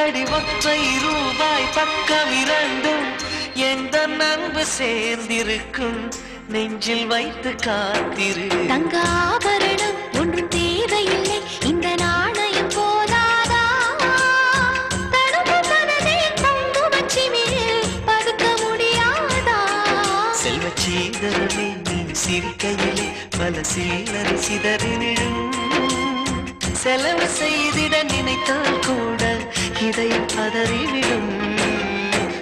அடி ஒற்றை ரூபாய் பக்கம் இரண்டும் எந்த நண்பு சேர்ந்திருக்கும் நெஞ்சில் வைத்து காத்திரு. தங்க ஆபரணம் ஒன்றும் தேவையில்லை, இந்த நாணயம் போதாதா? தடுப்பு மனதை குங்குமச்சி மேல் பதுக்க முடியாதா? செல்வச்சீதரமே நீ சிரிக்கையிலே பல சில்லறை சிதறி விழும். செலவு செய்திட நினைத்தால் கூட இதயம் பதறிவிடும்.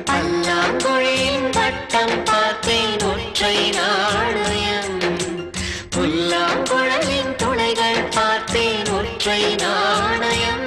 பல்லாங்குழியின் வட்டம் பார்த்தேன் ஒற்றை நாணயம், புல்லாங்குழலின் துளைகள் பார்த்தேன் ஒற்றை நாணயம்.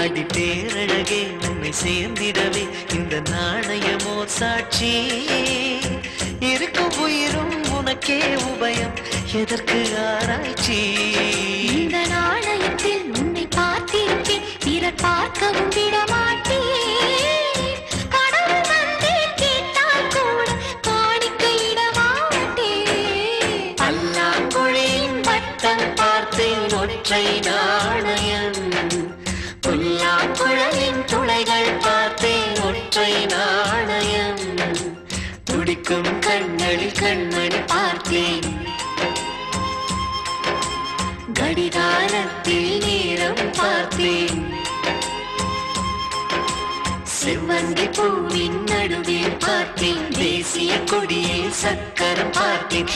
அடி பேரழகே உன்னை சேர்ந்திடவே இந்த நாணயமோ சாட்சி. இருக்கும் உயிரும் உனக்கே உபயம், எதற்கு ஆராய்ச்சி? இந்த நாணயத்தில் உன்னை பார்த்திருப்பேன், பிறர் பார்க்கவும் விடமாட்டேன். கடவுள் வந்தே கேட்டால் கூட காணிக்கையிட மாட்டேன். பல்லாங்குழியின் வட்டம் பார்த்தேன் ஒற்றை நாணயம், புல்லாங்குழலின் துளைகள் பார்த்தேன் ஒற்றை நாணயம். துடிக்கும் கண்களில் கண்மணி பார்த்தேன், கடிகாரத்தில் நேரம் பார்த்தேன். செவ்வந்தி பூவின் நடுவில் பார்த்தேன், தேசிய கொடியில் சக்கரம் பார்த்தேன்.